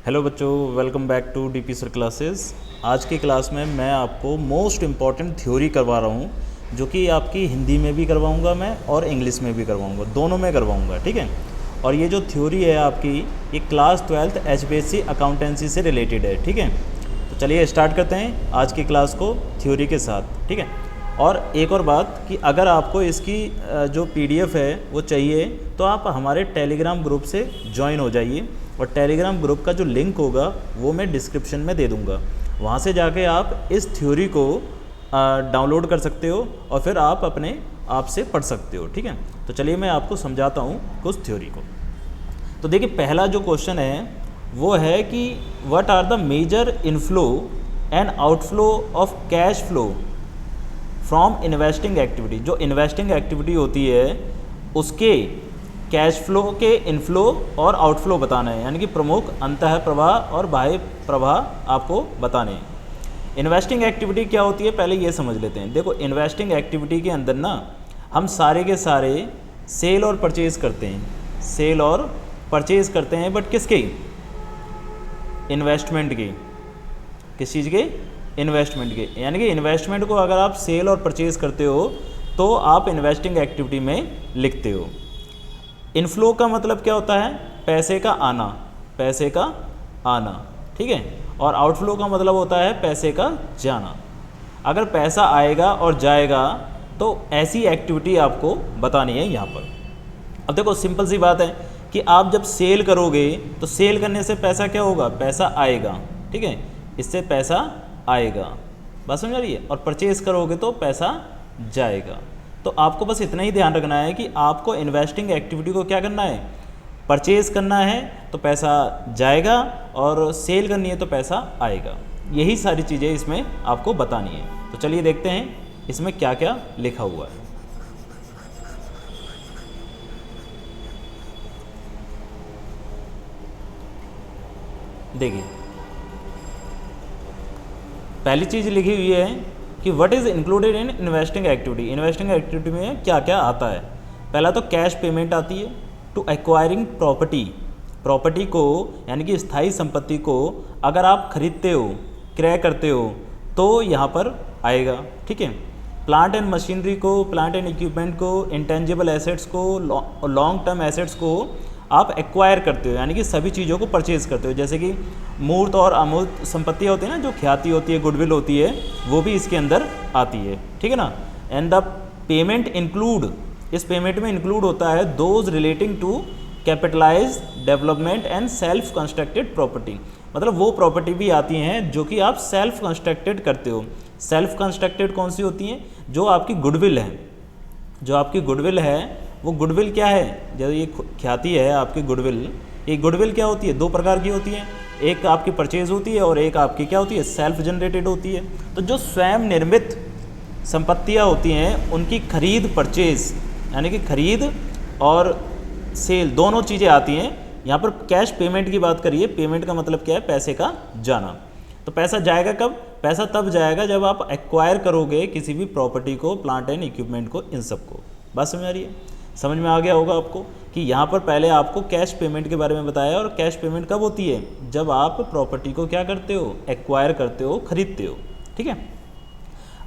Hello बच्चों, welcome back to DP sir classes. आज की क्लास में मैं आपको मोस्ट इम्पॉर्टेंट थ्योरी करवा रहा हूँ, जो कि आपकी हिंदी में भी करवाऊँगा मैं और इंग्लिश में भी करवाऊँगा, दोनों में करवाऊँगा, ठीक है। और ये जो थ्योरी है आपकी, ये क्लास 12th HBSC अकाउंटेंसी से रिलेटेड है, ठीक है। तो चलिए स्टार्ट करते हैं आज की क्लास को थ्योरी के साथ, ठीक है। और एक और बात कि अगर आपको इसकी जो PDF है वो चाहिए तो आप हमारे टेलीग्राम ग्रुप से ज्वाइन हो जाइए, और टेलीग्राम ग्रुप का जो लिंक होगा वो मैं डिस्क्रिप्शन में दे दूँगा। वहाँ से जाके आप इस थ्योरी को डाउनलोड कर सकते हो और फिर आप अपने आप से पढ़ सकते हो, ठीक है। तो चलिए मैं आपको समझाता हूँ कुछ थ्योरी को। तो देखिए, पहला जो क्वेश्चन है वो है कि what are the major inflow and outflow of cash flow from investing activity. जो इन्वेस्टिंग एक्टिविटी होती है उसके कैश फ्लो के इनफ्लो और आउटफ्लो बताना है, यानी कि प्रमुख अंतः प्रवाह और बाह्य प्रवाह आपको बताने हैं। इन्वेस्टिंग एक्टिविटी क्या होती है पहले ये समझ लेते हैं। देखो, इन्वेस्टिंग एक्टिविटी के अंदर ना हम सारे के सारे सेल और परचेज़ करते हैं, सेल और परचेज़ करते हैं, बट किसके? इन्वेस्टमेंट के। किस चीज़ के? इन्वेस्टमेंट के। यानी कि इन्वेस्टमेंट को अगर आप सेल और परचेज़ करते हो तो आप इन्वेस्टिंग एक्टिविटी में लिखते हो। इनफ्लो का मतलब क्या होता है? पैसे का आना, पैसे का आना, ठीक है। और आउटफ्लो का मतलब होता है पैसे का जाना। अगर पैसा आएगा और जाएगा तो ऐसी एक्टिविटी आपको बतानी है यहाँ पर। अब देखो, सिंपल सी बात है कि आप जब सेल करोगे तो सेल करने से पैसा क्या होगा? पैसा आएगा, ठीक है, इससे पैसा आएगा, बात समझ आ रही है। और परचेज़ करोगे तो पैसा जाएगा। तो आपको बस इतना ही ध्यान रखना है कि आपको इन्वेस्टिंग एक्टिविटी को क्या करना है? परचेज़ करना है तो पैसा जाएगा, और सेल करनी है तो पैसा आएगा। यही सारी चीज़ें इसमें आपको बतानी है। तो चलिए देखते हैं इसमें क्या क्या लिखा हुआ है। देखिए, पहली चीज़ लिखी हुई है कि what is included in investing activity. Investing activity में क्या क्या आता है? पहला तो कैश पेमेंट आती है टू एक्वायरिंग प्रॉपर्टी। प्रॉपर्टी को, यानी कि स्थायी संपत्ति को अगर आप खरीदते हो, क्रय करते हो, तो यहाँ पर आएगा, ठीक है। प्लांट एंड मशीनरी को, प्लांट एंड इक्विपमेंट को, इंटेंजिबल एसेट्स को, लॉन्ग टर्म एसेट्स को आप एक्वायर करते हो, यानी कि सभी चीज़ों को परचेज़ करते हो। जैसे कि मूर्त और अमूर्त संपत्तियाँ होती है ना, जो ख्याति होती है, गुडविल होती है, वो भी इसके अंदर आती है, ठीक है ना। एंड द पेमेंट इंक्लूड, इस पेमेंट में इंक्लूड होता है those relating to capitalise development and self constructed property. मतलब वो प्रॉपर्टी भी आती हैं जो कि आप सेल्फ कंस्ट्रक्टेड करते हो। सेल्फ कंस्ट्रक्टेड कौन सी होती हैं? जो आपकी गुडविल है, जो आपकी गुडविल है वो गुडविल क्या है? जब ये ख्याति है आपकी गुडविल, ये गुडविल क्या होती है? दो प्रकार की होती है, एक आपकी परचेज होती है और एक आपकी क्या होती है? सेल्फ जनरेटेड होती है। तो जो स्वयं निर्मित संपत्तियां होती हैं उनकी खरीद, परचेज, यानी कि खरीद और सेल, दोनों चीज़ें आती हैं। यहाँ पर कैश पेमेंट की बात करिए। पेमेंट का मतलब क्या है? पैसे का जाना। तो पैसा जाएगा कब? पैसा तब जाएगा जब आप एक्वायर करोगे किसी भी प्रॉपर्टी को, प्लांट एंड इक्विपमेंट को, इन सबको। बात समझ आ रही है? समझ में आ गया होगा आपको कि यहाँ पर पहले आपको कैश पेमेंट के बारे में बताया। और कैश पेमेंट कब होती है? जब आप प्रॉपर्टी को क्या करते हो? एक्वायर करते हो, खरीदते हो, ठीक है।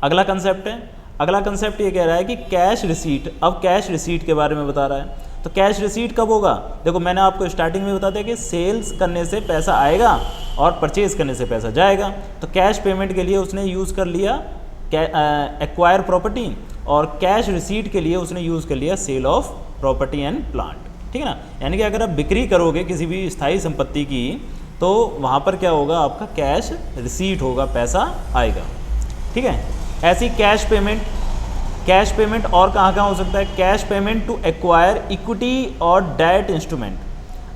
अगला कंसेप्ट है, अगला कंसेप्ट ये कह रहा है कि कैश रिसीट। अब कैश रिसीट के बारे में बता रहा है। तो कैश रिसीट कब होगा? देखो, मैंने आपको स्टार्टिंग में बता दिया कि सेल्स करने से पैसा आएगा और परचेज करने से पैसा जाएगा। तो कैश पेमेंट के लिए उसने यूज़ कर लिया एक्वायर प्रॉपर्टी, और कैश रिसीट के लिए उसने यूज़ कर लिया sale of property and plant, ठीक है ना। यानी कि अगर आप बिक्री करोगे किसी भी स्थायी संपत्ति की तो वहाँ पर क्या होगा? आपका कैश रिसीट होगा, पैसा आएगा, ठीक है। ऐसी कैश पेमेंट, कैश पेमेंट और कहाँ कहाँ हो सकता है? Cash payment to acquire equity और डेट इंस्ट्रूमेंट।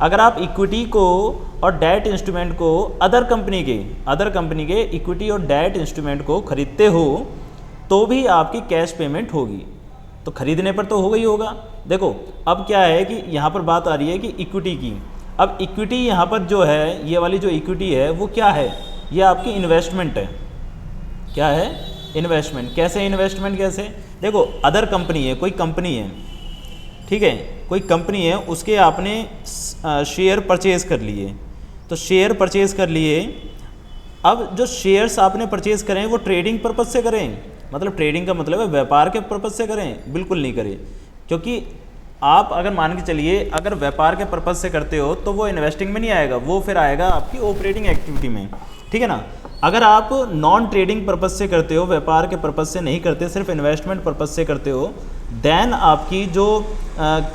अगर आप इक्विटी को और डेट इंस्ट्रूमेंट को अदर कंपनी के इक्विटी और डेट इंस्ट्रूमेंट को खरीदते हो तो भी आपकी कैश पेमेंट होगी। तो खरीदने पर तो होगा ही होगा। देखो, अब क्या है कि यहाँ पर बात आ रही है कि इक्विटी की। अब इक्विटी यहाँ पर जो है, ये वाली जो इक्विटी है वो क्या है? ये आपकी इन्वेस्टमेंट है। क्या है? इन्वेस्टमेंट। कैसे इन्वेस्टमेंट? कैसे? देखो, अदर कंपनी है, कोई कंपनी है, ठीक है, कोई कंपनी है, उसके आपने शेयर परचेज़ कर लिए, तो शेयर परचेज़ कर लिए। अब जो शेयर्स आपने परचेज़ करें वो ट्रेडिंग पर्पज़ से करें, मतलब ट्रेडिंग का मतलब है व्यापार के पर्पज़ से करें, बिल्कुल नहीं करें। क्योंकि आप अगर मान के चलिए अगर व्यापार के पर्पज़ से करते हो तो वो इन्वेस्टिंग में नहीं आएगा, वो फिर आएगा आपकी ऑपरेटिंग एक्टिविटी में, ठीक है ना। अगर आप नॉन ट्रेडिंग पर्पज़ से करते हो, व्यापार के पर्पज़ से नहीं करते, सिर्फ इन्वेस्टमेंट पर्पज़ से करते हो, देन आपकी जो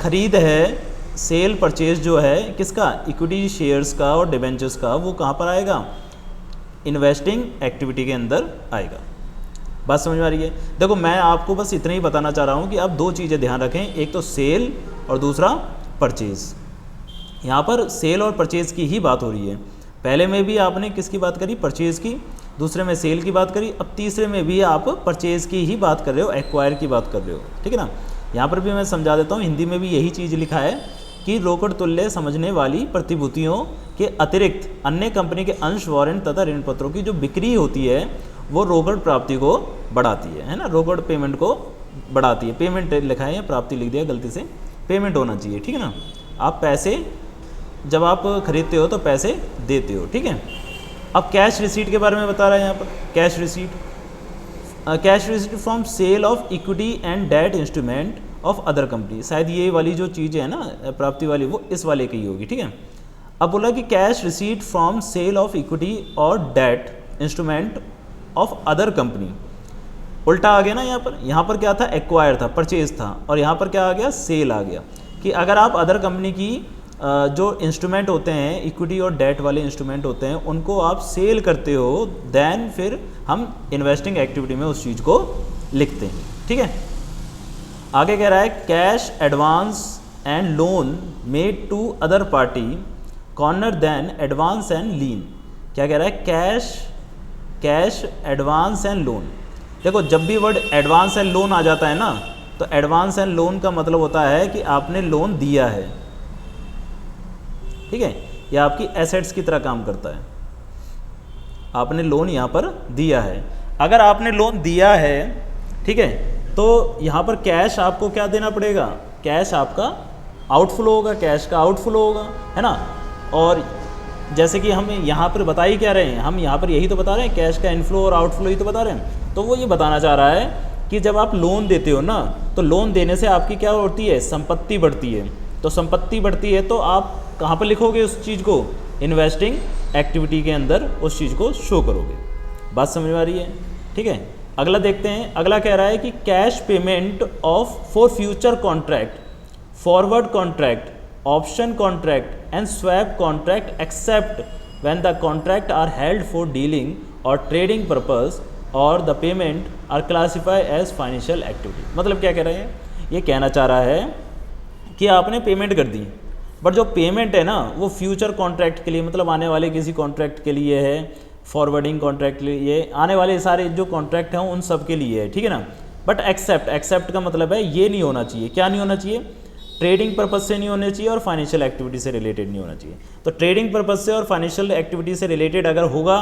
खरीद है, सेल परचेज जो है किसका, इक्विटी शेयर्स का और डिबेंचर्स का, वो कहाँ पर आएगा, इन्वेस्टिंग एक्टिविटी के अंदर आएगा। बात समझ में आ रही है। देखो मैं आपको बस इतना ही बताना चाह रहा हूँ कि आप दो चीज़ें ध्यान रखें, एक तो सेल और दूसरा परचेज़। यहाँ पर सेल और परचेज़ की ही बात हो रही है। पहले में भी आपने किसकी बात करी, परचेज़ की, दूसरे में सेल की बात करी, अब तीसरे में भी आप परचेज़ की ही बात कर रहे हो, एक्वायर की बात कर रहे हो, ठीक है ना। यहाँ पर भी मैं समझा देता हूँ, हिंदी में भी यही चीज़ लिखा है कि रोकड़ तुल्य समझने वाली प्रतिभूतियों के अतिरिक्त अन्य कंपनी के अंश, वारंट तथा ऋण पत्रों की जो बिक्री होती है वो रोकड़ प्राप्ति को बढ़ाती है ना, रोकड़ पेमेंट को बढ़ाती है। पेमेंट लिखा है या प्राप्ति लिख दिया गलती से, पेमेंट होना चाहिए, ठीक है ना। आप पैसे जब आप खरीदते हो तो पैसे देते हो, ठीक है। अब कैश रिसीट के बारे में बता रहा है यहाँ पर, cash receipt from sale of equity and debt instrument of other company. शायद ये वाली जो चीज़ है ना प्राप्ति वाली, वो इस वाले की होगी, ठीक है। अब बोला कि cash receipt from sale of equity और debt instrument of other company, उल्टा आ गया ना। यहाँ पर क्या था, एक्वायर था, परचेज था, और यहाँ पर क्या आ गया, सेल आ गया। कि अगर आप अदर कंपनी की जो इंस्ट्रूमेंट होते हैं, इक्विटी और डेट वाले इंस्ट्रूमेंट होते हैं, उनको आप सेल करते हो, देन फिर हम इन्वेस्टिंग एक्टिविटी में उस चीज़ को लिखते हैं, ठीक है। आगे कह रहा है cash advance and loan made to other party corner then advance and loan. क्या कह रहा है, कैश एडवांस एंड लोन। देखो जब भी वर्ड एडवांस एंड लोन आ जाता है ना, तो एडवांस एंड लोन का मतलब होता है कि आपने लोन दिया है, ठीक है, यह आपकी एसेट्स की तरह काम करता है। आपने लोन यहाँ पर दिया है, अगर आपने लोन दिया है, ठीक है, तो यहाँ पर कैश आपको क्या देना पड़ेगा, कैश आपका आउटफ्लो होगा, कैश का आउटफ्लो होगा, है ना। और जैसे कि हम यहाँ पर बता ही क्या रहे हैं, हम यहाँ पर यही तो बता रहे हैं, कैश का इनफ्लो और आउटफ्लो ही तो बता रहे हैं। तो वो ये बताना चाह रहा है कि जब आप लोन देते हो ना, तो लोन देने से आपकी क्या होती है, संपत्ति बढ़ती है। तो संपत्ति बढ़ती है तो आप कहाँ पर लिखोगे उस चीज़ को, इन्वेस्टिंग एक्टिविटी के अंदर उस चीज़ को शो करोगे। बात समझ में आ रही है, ठीक है। अगला देखते हैं, अगला कह रहा है कि cash payment of for future contract, forward contract, option contract and swap contract except when the contract are held for dealing और ट्रेडिंग पर्पस और the payment are classify as financial activity. मतलब क्या कह रहे हैं, ये कहना चाह रहा है कि आपने पेमेंट कर दी, बट जो पेमेंट है ना वो फ्यूचर कॉन्ट्रैक्ट के लिए, मतलब आने वाले किसी कॉन्ट्रैक्ट के लिए है, फॉरवर्डिंग कॉन्ट्रैक्ट के लिए, आने वाले सारे जो कॉन्ट्रैक्ट हैं उन सब के लिए है, ठीक है ना। बट एक्सेप्ट का मतलब है ये नहीं होना चाहिए, क्या नहीं होना चाहिए, ट्रेडिंग पर्पज से नहीं होना चाहिए और फाइनेंशियल एक्टिविटी से रिलेटेड नहीं होना चाहिए। तो ट्रेडिंग पर्पज से और फाइनेंशियल एक्टिविटी से रिलेटेड अगर होगा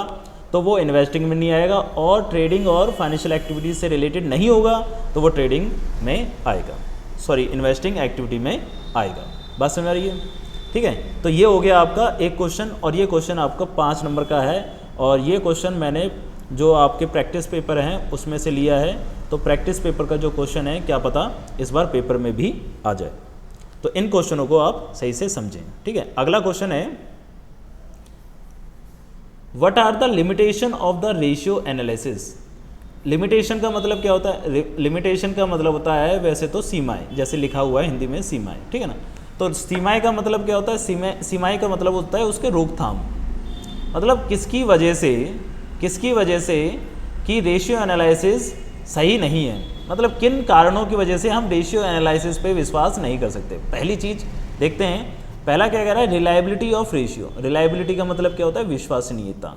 तो वो इन्वेस्टिंग में नहीं आएगा, और ट्रेडिंग और फाइनेंशियल एक्टिविटी से रिलेटेड नहीं होगा तो वो ट्रेडिंग में आएगा, सॉरी इन्वेस्टिंग एक्टिविटी में आएगा। बात समझ आ रही है, ठीक है। तो ये हो गया आपका एक क्वेश्चन, और ये क्वेश्चन आपका 5 नंबर का है, और ये क्वेश्चन मैंने जो आपके प्रैक्टिस पेपर हैं उसमें से लिया है। तो प्रैक्टिस पेपर का जो क्वेश्चन है क्या पता इस बार पेपर में भी आ जाए, तो इन क्वेश्चनों को आप सही से समझें, ठीक है। अगला क्वेश्चन है, what are the limitation of the ratio analysis. Limitation का मतलब क्या होता है, लिमिटेशन का मतलब होता है वैसे तो सीमाएं, जैसे लिखा हुआ है हिंदी में सीमाएं, ठीक है ना। तो सीमाएं का मतलब क्या होता है, सीमाएं का मतलब होता है उसके रोकथाम, मतलब किसकी वजह से कि रेशियो एनालिसिस सही नहीं है, मतलब किन कारणों की वजह से हम रेशियो एनालिसिस पे विश्वास नहीं कर सकते। पहली चीज़ देखते हैं, पहला क्या कह रहा है, रिलायबिलिटी ऑफ रेशियो। रिलायबिलिटी का मतलब क्या होता है, विश्वसनीयता,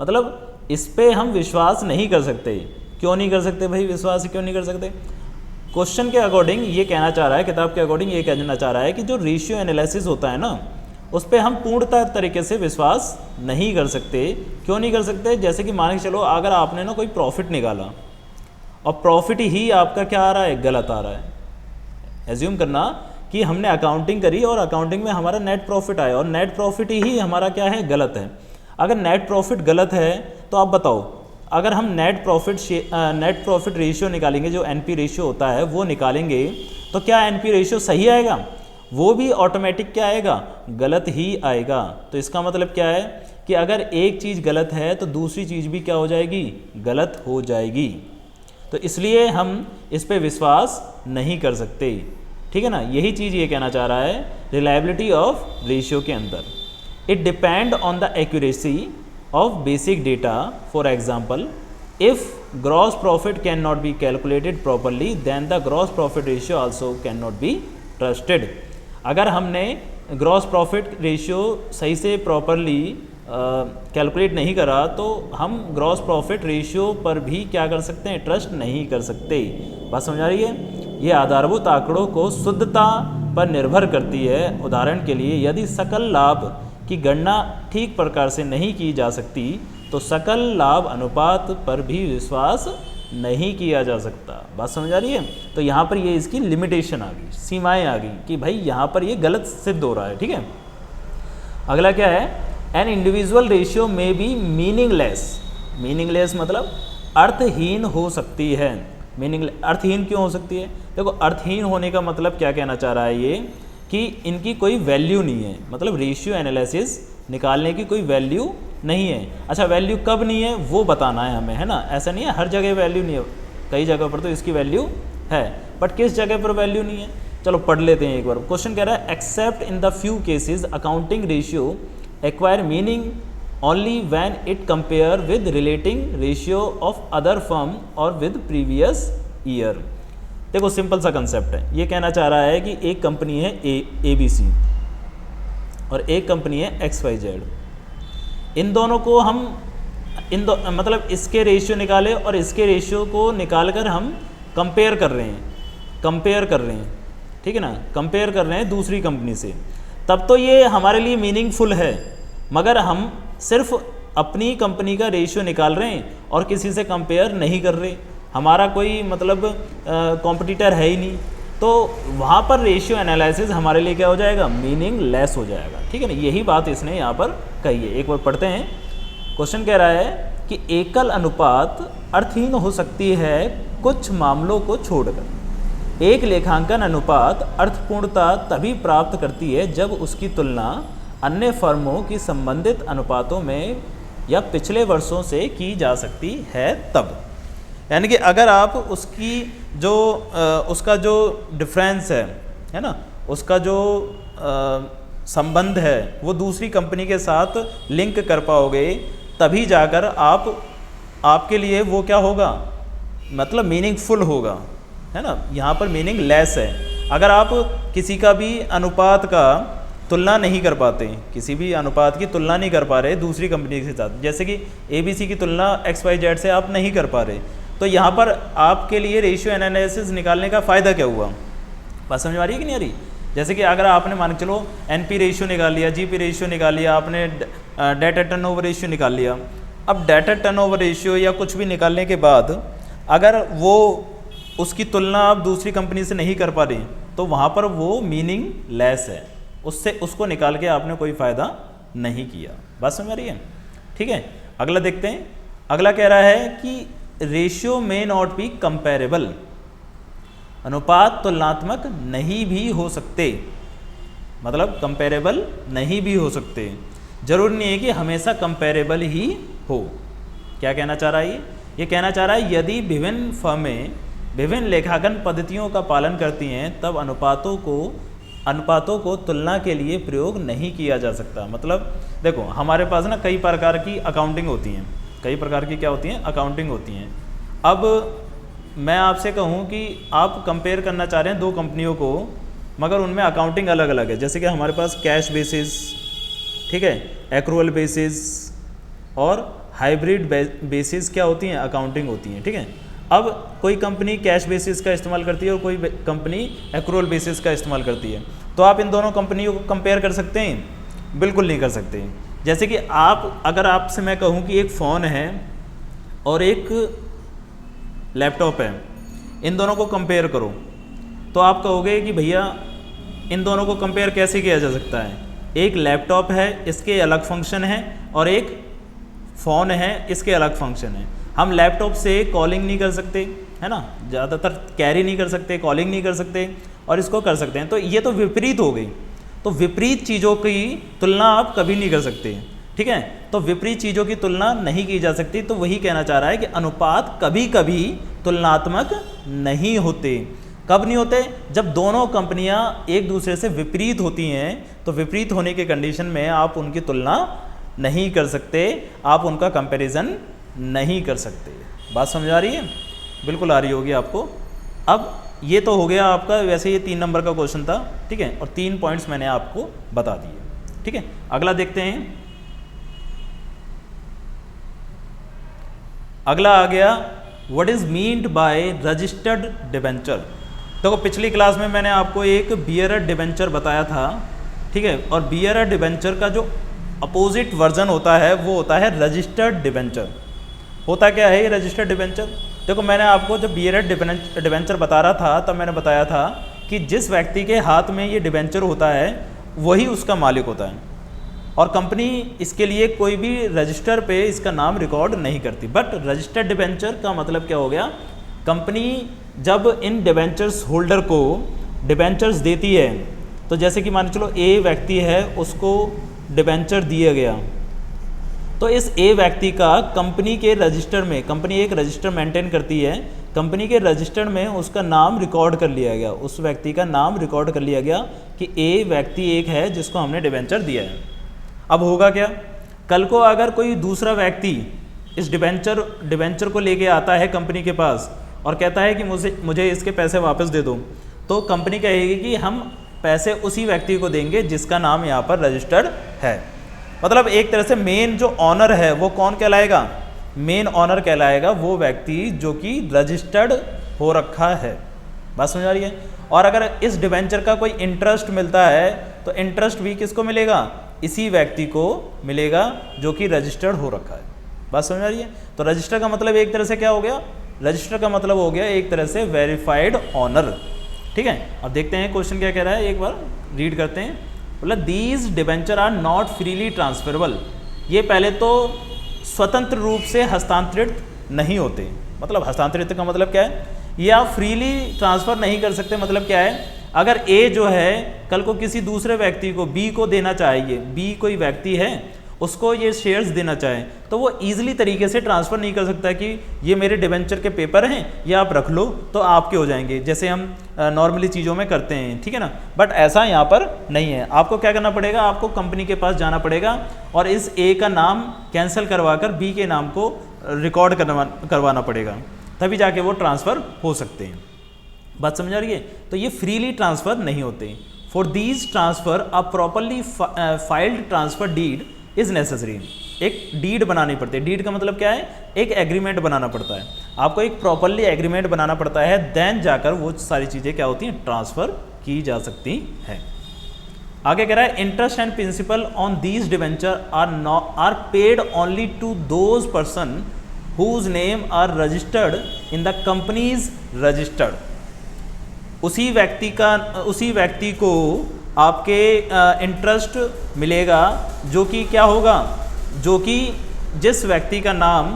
मतलब इस पे हम विश्वास नहीं कर सकते। क्यों नहीं कर सकते भाई, विश्वास क्यों नहीं कर सकते, क्वेश्चन के अकॉर्डिंग ये कहना चाह रहा है, किताब के अकॉर्डिंग ये कहना चाह रहा है कि जो रेशियो एनालिसिस होता है ना, उस पर हम पूर्णतः तरीके से विश्वास नहीं कर सकते। क्यों नहीं कर सकते, जैसे कि मान के चलो अगर आपने ना कोई प्रॉफिट निकाला और प्रॉफिट ही आपका क्या आ रहा है, गलत आ रहा है, एज्यूम करना कि हमने अकाउंटिंग करी और अकाउंटिंग में हमारा नेट प्रॉफिट आया और नेट प्रॉफिट ही हमारा क्या है, गलत है। अगर नेट प्रॉफिट गलत है तो आप बताओ, अगर हम नेट प्रॉफिट रेशियो निकालेंगे, जो एनपी रेशियो होता है वो निकालेंगे, तो क्या एनपी रेशियो सही आएगा? वो भी ऑटोमेटिक क्या आएगा, गलत ही आएगा। तो इसका मतलब क्या है कि अगर एक चीज़ गलत है तो दूसरी चीज़ भी क्या हो जाएगी, गलत हो जाएगी। तो इसलिए हम इस पे विश्वास नहीं कर सकते, ठीक है ना। यही चीज़ ये कहना चाह रहा है रिलायबिलिटी ऑफ रेशियो के अंदर। It depend on the accuracy of basic data. For example, if gross profit can not be calculated properly then the gross profit ratio also can not be trusted. अगर हमने gross profit ratio सही से properly calculate नहीं करा तो हम gross profit ratio पर भी क्या कर सकते हैं, ट्रस्ट नहीं कर सकते। बात समझ आ रही है? ये आधारभूत आंकड़ों को शुद्धता पर निर्भर करती है। उदाहरण के लिए, यदि सकल लाभ की गणना ठीक प्रकार से नहीं की जा सकती तो सकल लाभ अनुपात पर भी विश्वास नहीं किया जा सकता। बात समझ आ रही है? तो यहाँ पर ये इसकी लिमिटेशन आ गई, सीमाएं आ गई कि भाई यहाँ पर ये गलत सिद्ध हो रहा है, ठीक है। अगला क्या है, एन इंडिविजुअल रेशियो में बी मीनिंगलेस। मीनिंगलेस मतलब अर्थहीन हो सकती है। अर्थहीन क्यों हो सकती है? देखो, अर्थहीन होने का मतलब क्या कहना चाह रहा है ये, कि इनकी कोई वैल्यू नहीं है, मतलब रेशियो एनालिसिस निकालने की कोई वैल्यू नहीं है। अच्छा, वैल्यू कब नहीं है वो बताना है हमें, है ना। ऐसा नहीं है हर जगह वैल्यू नहीं है, कई जगह पर तो इसकी वैल्यू है, बट किस जगह पर वैल्यू नहीं है, चलो पढ़ लेते हैं एक बार। क्वेश्चन कह रहा है, accept in the few cases accounting ratio acquire meaning only when it compare with relating ratio of other firm और विद प्रीवियस ईयर। देखो, सिंपल सा कंसेप्ट है। ये कहना चाह रहा है कि एक कंपनी है ABC और एक कंपनी है XYZ। इन दोनों को हम मतलब इसके रेशियो निकाले और इसके रेशियो को निकाल कर हम कंपेयर कर रहे हैं, ठीक है ना, कंपेयर कर रहे हैं दूसरी कंपनी से, तब तो ये हमारे लिए मीनिंगफुल है। मगर हम सिर्फ अपनी कंपनी का रेशियो निकाल रहे हैं और किसी से कंपेयर नहीं कर रहे, हमारा कोई मतलब कॉम्पिटिटर है ही नहीं, तो वहाँ पर रेशियो एनालिसिस हमारे लिए क्या हो जाएगा, मीनिंगलेस हो जाएगा, ठीक है ना। यही बात इसने यहाँ पर कही है। एक बार पढ़ते हैं। क्वेश्चन कह रहा है कि एकल अनुपात अर्थहीन हो सकती है कुछ मामलों को छोड़कर। एक लेखांकन अनुपात अर्थपूर्णता तभी प्राप्त करती है जब उसकी तुलना अन्य फर्मों की संबंधित अनुपातों में या पिछले वर्षों से की जा सकती है तब। यानी कि अगर आप उसकी जो उसका जो डिफरेंस है ना, उसका जो संबंध है वो दूसरी कंपनी के साथ लिंक कर पाओगे, तभी जाकर आपके लिए वो क्या होगा, मतलब मीनिंगफुल होगा, है ना। यहाँ पर मीनिंगलेस है। अगर आप किसी का भी अनुपात का तुलना नहीं कर पाते, किसी भी अनुपात की तुलना नहीं कर पा रहे दूसरी कंपनी के साथ, जैसे कि ABC की तुलना XYZ से आप नहीं कर पा रहे, तो यहाँ पर आपके लिए रेशियो एनालिसिस निकालने का फ़ायदा क्या हुआ। बात समझ आ रही है कि नहीं आ रही? जैसे कि अगर आपने मान के चलो NP रेशियो निकाल लिया, GP रेशियो निकाल लिया, आपने डाटा टर्नओवर रेशियो निकाल लिया। अब डाटा टर्नओवर रेशियो या कुछ भी निकालने के बाद अगर वो उसकी तुलना आप दूसरी कंपनी से नहीं कर पा रही, तो वहाँ पर वो मीनिंगलेस है, उसको निकाल के आपने कोई फ़ायदा नहीं किया। बात समझ आ रही है? ठीक है, अगला देखते हैं। अगला कह रहा है कि रेशियो में नॉट बी कंपेरेबल। अनुपात तुलनात्मक नहीं भी हो सकते, मतलब कंपेरेबल नहीं भी हो सकते। जरूरी नहीं है कि हमेशा कंपेरेबल ही हो। क्या कहना चाह रहा है ये कहना चाह रहा है यदि विभिन्न फर्में विभिन्न लेखांकन पद्धतियों का पालन करती हैं तब अनुपातों को तुलना के लिए प्रयोग नहीं किया जा सकता। मतलब देखो, हमारे पास ना कई प्रकार की अकाउंटिंग होती हैं, कई प्रकार की क्या होती हैं, अकाउंटिंग होती हैं। अब मैं आपसे कहूँ कि आप कंपेयर करना चाह रहे हैं दो कंपनियों को, मगर उनमें अकाउंटिंग अलग अलग है। जैसे कि हमारे पास कैश बेसिस, ठीक है, एक्रूअल बेसिस और हाइब्रिड बेसिस क्या होती हैं, अकाउंटिंग होती हैं, ठीक है। अब कोई कंपनी कैश बेसिस का इस्तेमाल करती है और कोई कंपनी एक्रूअल बेसिस का इस्तेमाल करती है, तो आप इन दोनों कंपनियों को कंपेयर कर सकते हैं? बिल्कुल नहीं कर सकते। जैसे कि अगर आपसे मैं कहूँ कि एक फ़ोन है और एक लैपटॉप है, इन दोनों को कंपेयर करो, तो आप कहोगे कि भैया इन दोनों को कंपेयर कैसे किया जा सकता है? एक लैपटॉप है, इसके अलग फंक्शन है, और एक फ़ोन है, इसके अलग फंक्शन है। हम लैपटॉप से कॉलिंग नहीं कर सकते, है ना, ज़्यादातर कैरी नहीं कर सकते, कॉलिंग नहीं कर सकते, और इसको कर सकते हैं। तो ये तो विपरीत हो गई। तो विपरीत चीज़ों की तुलना आप कभी नहीं कर सकते, ठीक है। तो विपरीत चीज़ों की तुलना नहीं की जा सकती। तो वही कहना चाह रहा है कि अनुपात कभी कभी तुलनात्मक नहीं होते। कब नहीं होते? जब दोनों कंपनियां एक दूसरे से विपरीत होती हैं। तो विपरीत होने के कंडीशन में आप उनकी तुलना नहीं कर सकते, आप उनका कंपैरिजन नहीं कर सकते। बात समझ आ रही है? बिल्कुल आ रही होगी आपको। अब ये तो हो गया आपका, वैसे ये 3 नंबर का क्वेश्चन था, ठीक है, और 3 पॉइंट्स मैंने आपको बता दिए, ठीक है। अगला देखते हैं। अगला आ गया, what is meant by registered debenture. देखो पिछली क्लास में मैंने आपको एक बियरर डिबेंचर बताया था, ठीक है, और बियरर डिबेंचर का जो अपोजिट वर्जन होता है वो होता है रजिस्टर्ड डिबेंचर। होता क्या है ये रजिस्टर्ड डिबेंचर? देखो मैंने आपको जब बियरर डिबेंचर बता रहा था तब मैंने बताया था कि जिस व्यक्ति के हाथ में ये डिबेंचर होता है वही उसका मालिक होता है, और कंपनी इसके लिए कोई भी रजिस्टर पे इसका नाम रिकॉर्ड नहीं करती। बट रजिस्टर्ड डिबेंचर का मतलब क्या हो गया? कंपनी जब इन डिबेंचर्स होल्डर को डिबेंचर्स देती है, तो जैसे कि मान चलो ए व्यक्ति है, उसको डिबेंचर दिया गया, तो इस ए व्यक्ति का कंपनी के रजिस्टर में, कंपनी एक रजिस्टर मेंटेन करती है, कंपनी के रजिस्टर में उसका नाम रिकॉर्ड कर लिया गया, उस व्यक्ति का नाम रिकॉर्ड कर लिया गया कि ए व्यक्ति एक है जिसको हमने डिबेंचर दिया है। अब होगा क्या? कल को अगर कोई दूसरा व्यक्ति इस डिबेंचर को लेके आता है कंपनी के पास और कहता है कि मुझे इसके पैसे वापस दे दो, तो कंपनी कहेगी कि हम पैसे उसी व्यक्ति को देंगे जिसका नाम यहाँ पर रजिस्टर्ड है। मतलब एक तरह से मेन जो ऑनर है वो कौन कहलाएगा? मेन ऑनर कहलाएगा वो व्यक्ति जो कि रजिस्टर्ड हो रखा है। बात समझ आ रही है? और अगर इस डिबेंचर का कोई इंटरेस्ट मिलता है तो इंटरेस्ट भी किसको मिलेगा? इसी व्यक्ति को मिलेगा जो कि रजिस्टर्ड हो रखा है। बात समझ आ रही है? तो रजिस्टर का मतलब एक तरह से क्या हो गया? रजिस्टर का मतलब हो गया एक तरह से वेरीफाइड ऑनर, ठीक है। अब देखते हैं क्वेश्चन क्या कह रहा है, एक बार रीड करते हैं। मतलब these debenture are not freely transferable. ये पहले तो स्वतंत्र रूप से हस्तांतरित नहीं होते। मतलब हस्तांतरित का मतलब क्या है? ये आप फ्रीली ट्रांसफ़र नहीं कर सकते। मतलब क्या है? अगर ए जो है कल को किसी दूसरे व्यक्ति को बी को देना चाहिए, बी कोई व्यक्ति है उसको ये शेयर्स देना चाहे, तो वो ईजिली तरीके से ट्रांसफ़र नहीं कर सकता कि ये मेरे डिबेंचर के पेपर हैं, ये आप रख लो तो आपके हो जाएंगे, जैसे हम नॉर्मली चीज़ों में करते हैं, ठीक है ना। बट ऐसा यहाँ पर नहीं है। आपको क्या करना पड़ेगा? आपको कंपनी के पास जाना पड़ेगा और इस ए का नाम कैंसिल करवा कर बी के नाम को रिकॉर्ड करवाना पड़ेगा, तभी जाके वो ट्रांसफ़र हो सकते हैं। बात समझ आ रही है? तो ये फ्रीली ट्रांसफ़र नहीं होते। For these transfer a properly filed transfer deed is necessary. एक डीड बनानी पड़ती है। डीड का मतलब क्या है? एक एग्रीमेंट बनाना पड़ता है। आपको एक प्रॉपरली एग्रीमेंट बनाना पड़ता है, देन जाकर वो सारी चीज़ें क्या होती हैं? ट्रांसफ़र की जा सकती हैं। आगे कह रहा है interest and principal on these debenture are paid only to those person whose name are registered in the companies registered. उसी व्यक्ति को आपके इंटरेस्ट मिलेगा जो कि क्या होगा? जो कि जिस व्यक्ति का नाम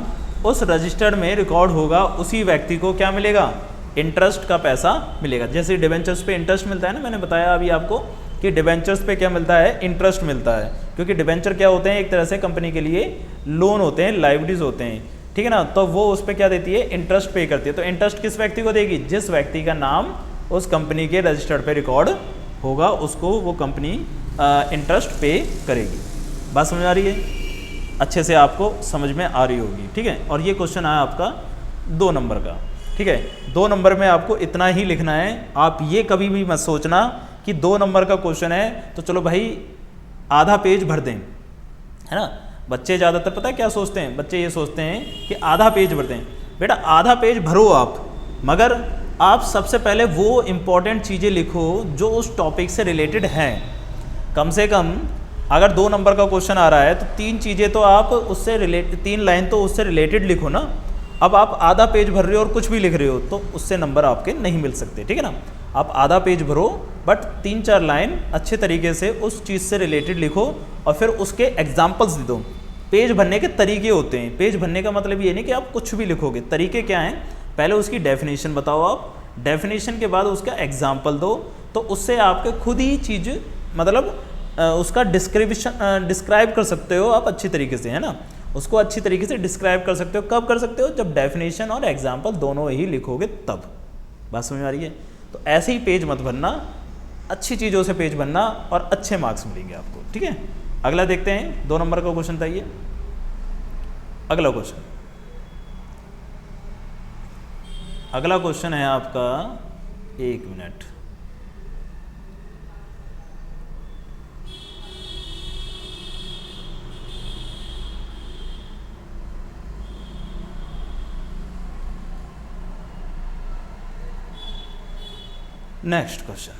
उस रजिस्टर्ड में रिकॉर्ड होगा उसी व्यक्ति को क्या मिलेगा? इंटरेस्ट का पैसा मिलेगा। जैसे डिबेंचर्स पे इंटरेस्ट मिलता है ना, मैंने बताया अभी आपको कि डिबेंचर्स पे क्या मिलता है? इंटरेस्ट मिलता है, क्योंकि डिबेंचर क्या होते हैं? एक तरह से कंपनी के लिए लोन होते हैं, लाइबिलिटीज होते हैं, ठीक है ना। तो वो उस पर क्या देती है? इंटरेस्ट पे करती है। तो इंटरेस्ट किस व्यक्ति को देगी? जिस व्यक्ति का नाम उस कंपनी के रजिस्टर्ड पे रिकॉर्ड होगा उसको वो कंपनी इंटरेस्ट पे करेगी। बात समझ आ रही है? अच्छे से आपको समझ में आ रही होगी, ठीक है। और ये क्वेश्चन आया आपका 2 नंबर का, ठीक है। 2 नंबर में आपको इतना ही लिखना है। आप ये कभी भी मत सोचना कि 2 नंबर का क्वेश्चन है तो चलो भाई आधा पेज भर दें, है ना। बच्चे ज़्यादातर पता है क्या सोचते हैं? बच्चे ये सोचते हैं कि आधा पेज भर दें। बेटा आधा पेज भरो आप, मगर आप सबसे पहले वो इम्पॉर्टेंट चीज़ें लिखो जो उस टॉपिक से रिलेटेड हैं। कम से कम अगर 2 नंबर का क्वेश्चन आ रहा है तो 3 चीज़ें तो आप उससे 3 लाइन तो उससे रिलेटेड लिखो ना। अब आप आधा पेज भर रहे हो और कुछ भी लिख रहे हो तो उससे नंबर आपके नहीं मिल सकते, ठीक है ना। आप आधा पेज भरो, बट 3-4 लाइन अच्छे तरीके से उस चीज़ से रिलेटेड लिखो और फिर उसके एग्जाम्पल्स दे दो। पेज भरने के तरीके होते हैं, पेज भरने का मतलब ये नहीं कि आप कुछ भी लिखोगे, तरीके क्या हैं, पहले उसकी डेफिनेशन बताओ आप, डेफिनेशन के बाद उसका एग्जाम्पल दो, तो उससे आपके खुद ही चीज़ मतलब उसका डिस्क्राइब कर सकते हो आप अच्छी तरीके से, है ना, उसको अच्छी तरीके से डिस्क्राइब कर सकते हो। कब कर सकते हो? जब डेफिनेशन और एग्जाम्पल दोनों ही लिखोगे तब। बात समझ में आ रही है? तो ऐसे ही पेज मत भरना, अच्छी चीज़ों से पेज भरना और अच्छे मार्क्स मिलेंगे आपको, ठीक है। अगला देखते हैं, 2 नंबर का क्वेश्चन था ये। अगला क्वेश्चन, अगला क्वेश्चन है आपका, 1 minute, next question,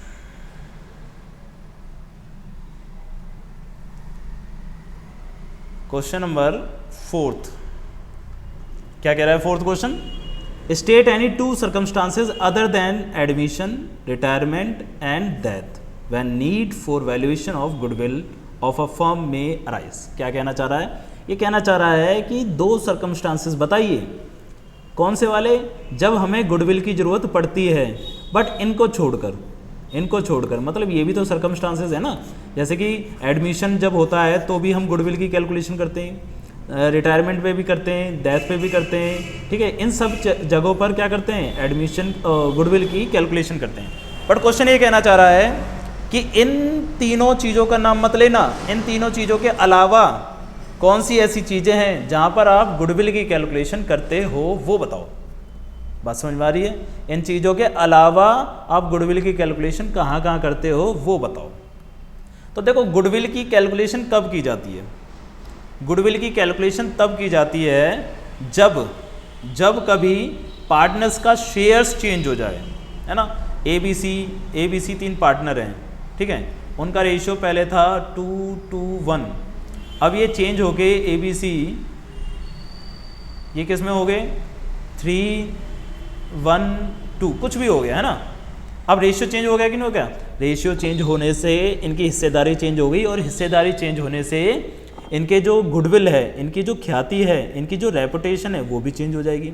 question number 4th। क्या कह रहा है 4th question? State any 2 circumstances other than admission, retirement and death when need for valuation of goodwill of a firm में अराइज। क्या कहना चाह रहा है? ये कहना चाह रहा है कि 2 सर्कमस्टांसेस बताइए, कौन से वाले, जब हमें गुडविल की ज़रूरत पड़ती है, बट इनको छोड़कर मतलब ये भी तो सर्कमस्टांसेस है ना। जैसे कि एडमिशन जब होता है तो भी हम गुडविल की कैलकुलेशन करते हैं, रिटायरमेंट पे भी करते हैं, डेथ पे भी करते हैं, ठीक है। इन सब जगहों पर क्या करते हैं? एडमिशन गुडविल की कैलकुलेशन करते हैं। बट क्वेश्चन ये कहना चाह रहा है कि इन तीनों चीज़ों का नाम मत लेना, इन तीनों चीज़ों के अलावा कौन सी ऐसी चीज़ें हैं जहाँ पर आप गुडविल की कैलकुलेशन करते हो, वो बताओ। बात समझ में आ रही है? इन चीज़ों के अलावा आप गुडविल की कैलकुलेशन कहाँ कहाँ करते हो, वो बताओ। तो देखो, गुडविल की कैलकुलेशन कब की जाती है? गुडविल की कैलकुलेशन तब की जाती है जब कभी पार्टनर्स का शेयर्स चेंज हो जाए, है ना। ABC 3 पार्टनर हैं, ठीक है, उनका रेशियो पहले था 2:1, अब ये चेंज हो गए ABC, ये किस में हो गए 3:1:2, कुछ भी हो गया, है ना। अब रेशियो चेंज हो गया कि नहीं हो गया? रेशियो चेंज होने से इनकी हिस्सेदारी चेंज हो गई, और हिस्सेदारी चेंज होने से इनके जो गुडविल है, इनकी जो ख्याति है, इनकी जो रेपुटेशन है, वो भी चेंज हो जाएगी।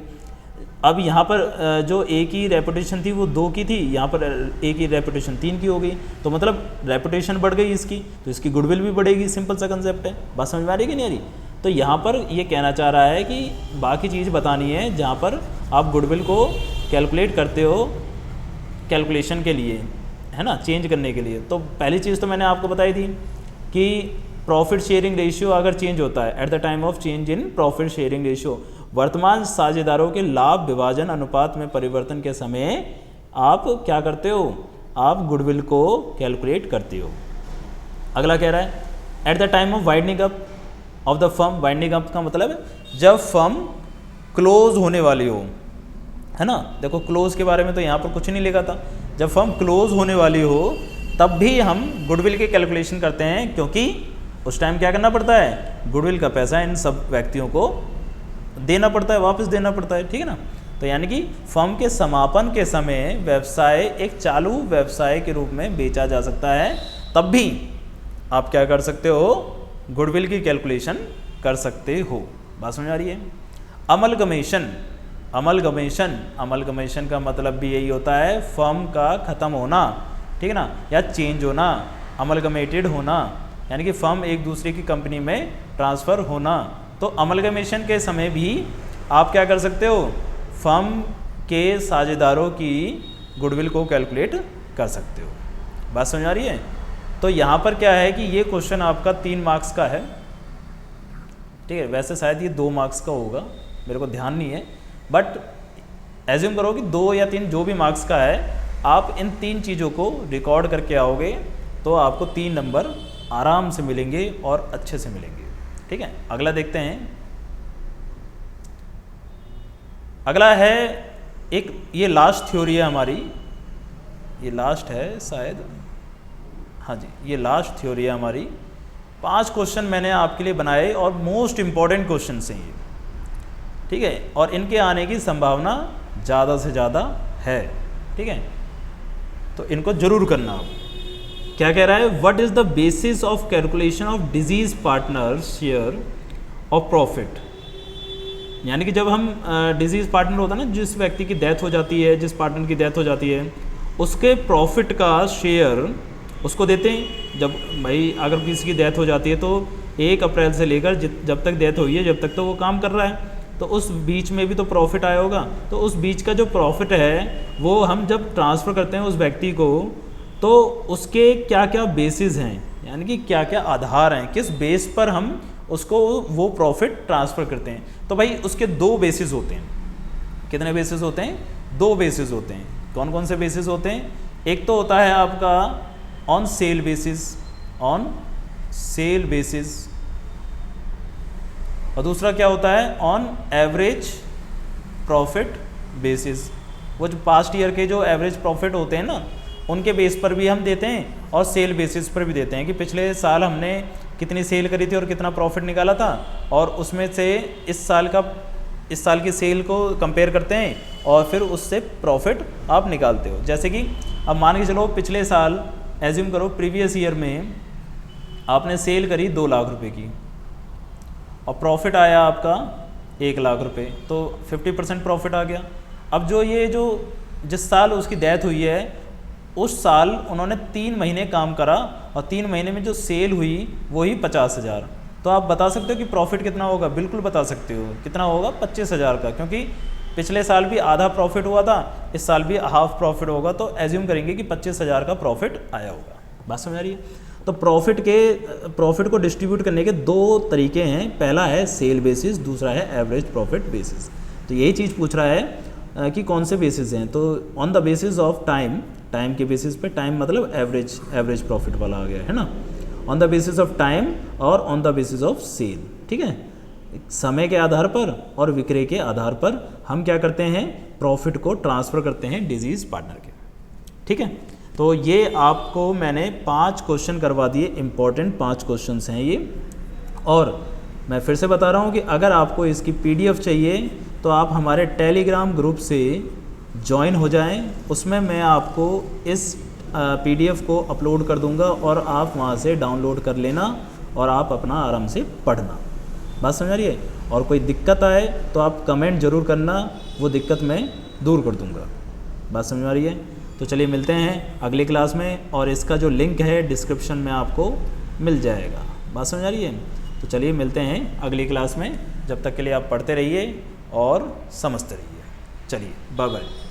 अब यहाँ पर जो A की रेपुटेशन थी वो 2 की थी, यहाँ पर A की रेपुटेशन 3 की हो गई, तो मतलब रेपुटेशन बढ़ गई इसकी, तो इसकी गुडविल भी बढ़ेगी। सिंपल सा कंसेप्ट है। बात समझ में आ रही है कि नहीं आ रही? तो यहाँ पर ये कहना चाह रहा है कि बाकी चीज़ बतानी है जहाँ पर आप गुडविल को कैलकुलेट करते हो कैलकुलेशन के लिए, है ना, चेंज करने के लिए। तो पहली चीज़ तो मैंने आपको बताई थी कि प्रॉफिट शेयरिंग रेशियो अगर चेंज होता है, at the time of change in profit sharing ratio, वर्तमान साझेदारों के लाभ विभाजन अनुपात में परिवर्तन के समय आप क्या करते हो? आप गुडविल को कैलकुलेट करते हो। अगला कह रहा है at the time of widening up of the firm. Widening up का मतलब जब फर्म क्लोज होने वाली हो, है ना। देखो, क्लोज के बारे में तो यहाँ पर कुछ नहीं लिखा था। जब फर्म क्लोज होने वाली हो तब भी हम गुडविल की कैलकुलेशन करते हैं, क्योंकि उस टाइम क्या करना पड़ता है? गुडविल का पैसा इन सब व्यक्तियों को देना पड़ता है, वापस देना पड़ता है, ठीक है ना। तो यानी कि फर्म के समापन के समय व्यवसाय एक चालू व्यवसाय के रूप में बेचा जा सकता है, तब भी आप क्या कर सकते हो? गुडविल की कैलकुलेशन कर सकते हो। बात समझ आ रही है? अमलगमेशन का मतलब भी यही होता है, फर्म का ख़त्म होना, ठीक है ना, या चेंज होना, अमलगमेटेड होना, यानी कि फर्म एक दूसरे की कंपनी में ट्रांसफ़र होना। तो अमलगमेशन के समय भी आप क्या कर सकते हो? फर्म के साझेदारों की गुडविल को कैलकुलेट कर सकते हो। बात समझ आ रही है? तो यहाँ पर क्या है कि ये क्वेश्चन आपका 3 मार्क्स का है, ठीक है। वैसे शायद ये 2 मार्क्स का होगा, मेरे को ध्यान नहीं है, बट एज्यूम करो कि 2 या 3 जो भी मार्क्स का है, आप इन 3 चीज़ों को रिकॉर्ड करके आओगे तो आपको 3 नंबर आराम से मिलेंगे और अच्छे से मिलेंगे, ठीक है। अगला देखते हैं। अगला है एक, ये लास्ट थ्योरी है हमारी, ये लास्ट है शायद, हाँ जी, ये लास्ट थ्योरी है हमारी। 5 क्वेश्चन मैंने आपके लिए बनाए और मोस्ट इम्पॉर्टेंट क्वेश्चन हैं ये, ठीक है, और इनके आने की संभावना ज़्यादा से ज़्यादा है, ठीक है। तो इनको जरूर करना आप। क्या कह रहा है, what is the basis of calculation of disease partner share of profit. यानी कि जब हम डिजीज़ पार्टनर होता है ना, जिस व्यक्ति की डेथ हो जाती है, जिस पार्टनर की डेथ हो जाती है, उसके प्रॉफिट का शेयर उसको देते हैं। जब भाई अगर किसी की डेथ हो जाती है तो 1 अप्रैल से लेकर जब तक डेथ हुई है जब तक तो वो काम कर रहा है, तो उस बीच में भी तो प्रॉफिट आया होगा। तो उस बीच का जो प्रॉफिट है वो हम जब ट्रांसफ़र करते हैं उस व्यक्ति को, तो उसके क्या क्या बेसिस हैं, यानी कि क्या क्या आधार हैं, किस बेस पर हम उसको वो प्रॉफिट ट्रांसफ़र करते हैं। तो भाई उसके 2 बेसिस होते हैं। कितने बेसिस होते हैं? 2 बेसिस होते हैं। कौन कौन से बेसिस होते हैं? एक तो होता है आपका on sale basis, on sale basis, और दूसरा क्या होता है, ऑन एवरेज प्रॉफिट बेसिस। वो जो पास्ट ईयर के जो एवरेज प्रॉफिट होते हैं ना, उनके बेस पर भी हम देते हैं और सेल बेसिस पर भी देते हैं कि पिछले साल हमने कितनी सेल करी थी और कितना प्रॉफिट निकाला था, और उसमें से इस साल की सेल को कंपेयर करते हैं और फिर उससे प्रॉफिट आप निकालते हो। जैसे कि अब मान के चलो पिछले साल एज्यूम करो प्रीवियस ईयर में आपने सेल करी 2 लाख रुपए की और प्रॉफिट आया आपका 1 लाख रुपए, तो 50% प्रॉफिट आ गया। अब जिस साल उसकी डेथ हुई है उस साल उन्होंने 3 महीने काम करा और 3 महीने में जो सेल हुई वही 50,000। तो आप बता सकते हो कि प्रॉफिट कितना होगा? बिल्कुल बता सकते हो। कितना होगा? 25,000 का, क्योंकि पिछले साल भी आधा प्रॉफिट हुआ था, इस साल भी हाफ प्रॉफिट होगा, तो एज्यूम करेंगे कि 25,000 का प्रॉफिट आया होगा। बात समझ आ रही है? तो प्रॉफिट को डिस्ट्रीब्यूट करने के 2 तरीके हैं। पहला है सेल बेसिस, दूसरा है एवरेज प्रॉफिट बेसिस। तो यही चीज़ पूछ रहा है कि कौन से बेसिस हैं। तो on the basis of time के बेसिस पे, टाइम मतलब एवरेज प्रॉफिट वाला आ गया है ना, on the basis of time और on the basis of sale. ठीक है, समय के आधार पर और विक्रय के आधार पर हम क्या करते हैं, प्रॉफिट को ट्रांसफ़र करते हैं डिजीज पार्टनर के। ठीक है, तो ये आपको मैंने 5 क्वेश्चन करवा दिए, इंपॉर्टेंट 5 क्वेश्चंस हैं ये। और मैं फिर से बता रहा हूँ कि अगर आपको इसकी PDF चाहिए तो आप हमारे टेलीग्राम ग्रुप से ज्वाइन हो जाएं। उसमें मैं आपको इस PDF को अपलोड कर दूंगा और आप वहाँ से डाउनलोड कर लेना और आप अपना आराम से पढ़ना। बात समझ आ रही है? और कोई दिक्कत आए तो आप कमेंट ज़रूर करना, वो दिक्कत मैं दूर कर दूंगा। बात समझ आ रही है? तो चलिए मिलते हैं अगली क्लास में, और इसका जो लिंक है डिस्क्रिप्शन में आपको मिल जाएगा। बात समझ आ रही है? तो चलिए मिलते हैं अगली क्लास में। जब तक के लिए आप पढ़ते रहिए और समझते रहिए। चलिए बाय बाय।